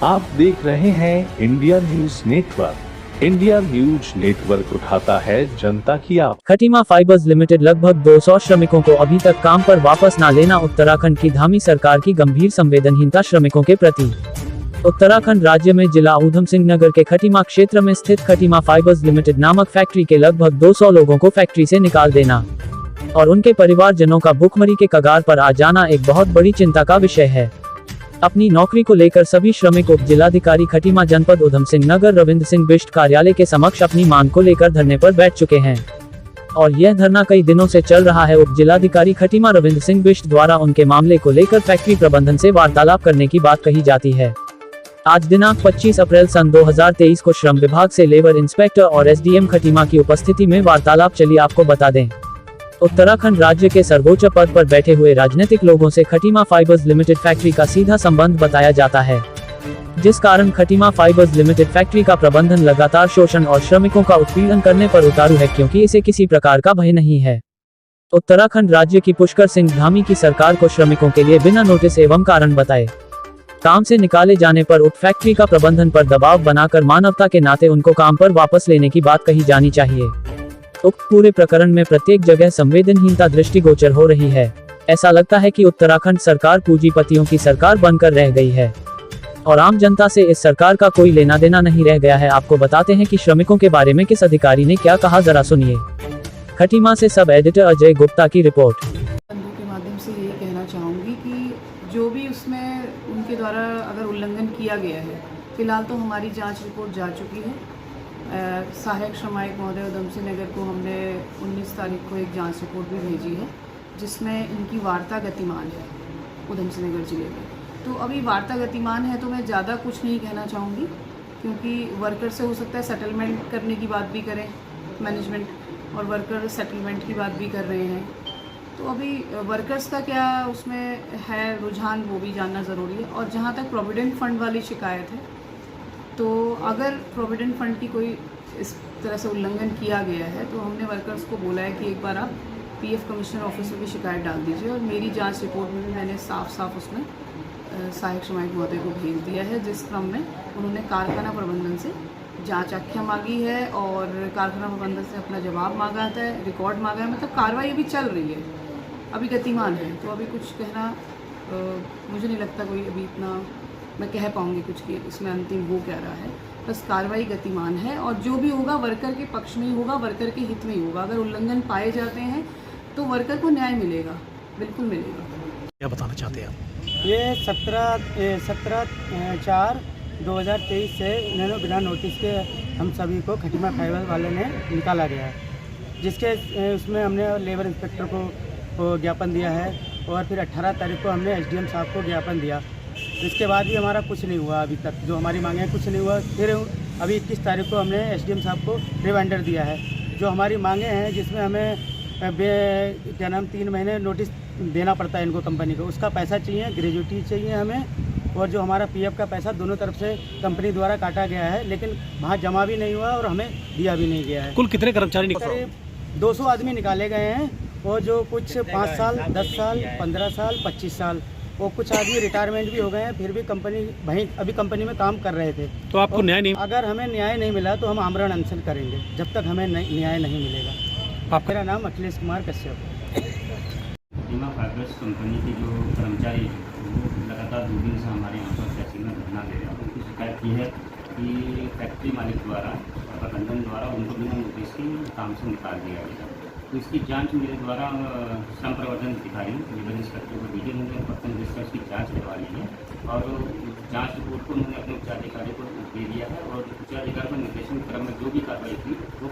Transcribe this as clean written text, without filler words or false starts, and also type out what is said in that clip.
आप देख रहे हैं India news network. India news network उठाता है जनता की आवाज़। खटीमा फाइबर्स लिमिटेड लगभग 200 श्रमिकों को अभी तक काम पर वापस न लेना उत्तराखंड की धामी सरकार की गंभीर संवेदनहीनता श्रमिकों के प्रति। उत्तराखंड राज्य में जिला ऊधम सिंह नगर के खटीमा क्षेत्र में स्थित खटीमा फाइबर्स लिमिटेड नामक फैक्ट्री के लगभग 200 लोगों को फैक्ट्री से निकाल देना और उनके परिवारजनों का भूखमरी के कगार पर आ जाना एक बहुत बड़ी चिंता का विषय है। अपनी नौकरी को लेकर सभी श्रमिक उप जिलाधिकारी खटीमा जनपद ऊधम सिंह नगर रविंद्र सिंह बिष्ट कार्यालय के समक्ष अपनी मांग को लेकर धरने पर बैठ चुके हैं और यह धरना कई दिनों से चल रहा है। उप जिलाधिकारी खटीमा रविंद्र सिंह बिष्ट द्वारा उनके मामले को लेकर फैक्ट्री प्रबंधन से वार्तालाप करने की बात कही जाती है। आज दिनांक 25 अप्रैल सन 2023 को श्रम विभाग से लेबर इंस्पेक्टर और एसडीएम खटीमा की उपस्थिति में वार्तालाप चली। आपको बता दें, उत्तराखंड राज्य के सर्वोच्च पद पर बैठे हुए राजनीतिक लोगों से खटीमा फाइबर्स लिमिटेड फैक्ट्री का सीधा संबंध बताया जाता है, जिस कारण खटीमा फाइबर्स लिमिटेड फैक्ट्री का प्रबंधन लगातार शोषण और श्रमिकों का उत्पीड़न करने पर उतारू है, क्योंकि इसे किसी प्रकार का भय नहीं है। उत्तराखंड राज्य की पुष्कर सिंह धामी की सरकार को श्रमिकों के लिए बिना नोटिस एवं कारण बताए काम से निकाले जाने पर उक्त फैक्ट्री का प्रबंधन पर दबाव बनाकर मानवता के नाते उनको काम पर वापस लेने की बात कही जानी चाहिए। उक्त पूरे प्रकरण में प्रत्येक जगह संवेदनहीनता दृष्टिगोचर हो रही है। ऐसा लगता है कि उत्तराखंड सरकार पूंजीपतियों की सरकार बनकर रह गई है और आम जनता से इस सरकार का कोई लेना देना नहीं रह गया है। आपको बताते हैं कि श्रमिकों के बारे में किस अधिकारी ने क्या कहा, जरा सुनिए। खटीमा से सब एडिटर अजय गुप्ता की रिपोर्ट। के माध्यम से ये कहना चाहूँगी कि जो भी उसमें उनके द्वारा अगर उल्लंघन किया गया है, फिलहाल तो हमारी जांच रिपोर्ट जा चुकी है। सहायक श्रमायक महोदय ऊधम सिंह नगर को हमने 19 तारीख को एक जांच रिपोर्ट भी भेजी है, जिसमें इनकी वार्ता गतिमान है ऊधम सिंह नगर जिले में। तो अभी वार्ता गतिमान है तो मैं ज़्यादा कुछ नहीं कहना चाहूँगी, क्योंकि वर्कर से हो सकता है सेटलमेंट करने की बात भी करें मैनेजमेंट, और वर्कर सेटलमेंट की बात भी कर रहे हैं। तो अभी वर्कर्स का क्या उसमें है रुझान, वो भी जानना ज़रूरी है। और जहाँ तक प्रोविडेंट फंड वाली शिकायत है, तो अगर प्रोविडेंट फंड की कोई इस तरह से उल्लंघन किया गया है तो हमने वर्कर्स को बोला है कि एक बार आप पीएफ कमिश्नर ऑफिस में भी शिकायत डाल दीजिए। और मेरी जांच रिपोर्ट में भी मैंने साफ साफ उसमें सहायक श्रमायक महोदय को भेज दिया है, जिस क्रम में उन्होंने कारखाना प्रबंधन से जांच आख्या मांगी है और कारखाना प्रबंधन से अपना जवाब मांगा है, रिकॉर्ड मांगा है। मतलब कार्रवाई अभी चल रही है, अभी गतिमान है। तो अभी कुछ कहना मुझे नहीं लगता कोई अभी इतना मैं कह पाऊँगी कुछ कि इसमें अंतिम हो क्या रहा है। बस कार्रवाई गतिमान है और जो भी होगा वर्कर के पक्ष में ही होगा, वर्कर के हित में ही होगा। अगर उल्लंघन पाए जाते हैं तो वर्कर को न्याय मिलेगा, बिल्कुल मिलेगा। क्या बताना चाहते हैं आप? ये 17/4/2023 से इन्होंने बिना नोटिस के हम सभी को खटीमा फाइबर वाले ने निकाला गया है, जिसके उसमें हमने लेबर इंस्पेक्टर को ज्ञापन दिया है और फिर 18 तारीख को हमने एसडीएम साहब को ज्ञापन दिया। इसके बाद भी हमारा कुछ नहीं हुआ, अभी तक जो हमारी मांगे कुछ नहीं हुआ। फिर अभी 21 तारीख को हमने एसडीएम साहब को रिमाइंडर दिया है। जो हमारी मांगे हैं, जिसमें हमें क्या नाम 3 महीने नोटिस देना पड़ता है इनको, कंपनी को उसका पैसा चाहिए, ग्रेजुटी चाहिए हमें, और जो हमारा पीएफ का पैसा दोनों तरफ से कंपनी द्वारा काटा गया है, लेकिन वहाँ जमा भी नहीं हुआ और हमें दिया भी नहीं गया है। कुल कितने कर्मचारी निकले? करीब 200 आदमी निकाले गए हैं, और जो कुछ 5 साल, 10 साल, 15 साल, 25 साल, और कुछ आदमी रिटायरमेंट भी हो गए हैं, फिर भी कंपनी वहीं अभी कंपनी में काम कर रहे थे। तो आपको न्याय नहीं? अगर हमें न्याय नहीं मिला तो हम आमरण अनशन करेंगे जब तक हमें न्याय नहीं मिलेगा। मेरा नाम अखिलेश कुमार कश्यप। खटीमा फाइबर्स कंपनी के जो कर्मचारी वो लगातार 2 दिन से हमारे यहाँ पर तहसील में धरना दे रहे हैं। उनकी शिकायत ये है कि फैक्ट्री मालिक द्वारा और प्रबंधन द्वारा उनको बिना नोटिस के काम से निकाल दिया गया। तो इसकी जांच मेरे द्वारा श्रम प्रबंधन अधिकारी लेबर इंस्पेक्टर को भेजे, उन्होंने पर्सन रजिस्टर की जांच करवा ली है और जांच रिपोर्ट को उन्होंने अपने उच्चाधिकारी को दे दिया है और उच्चाधिकारी को निर्देशन क्रम में जो भी कार्रवाई थी वो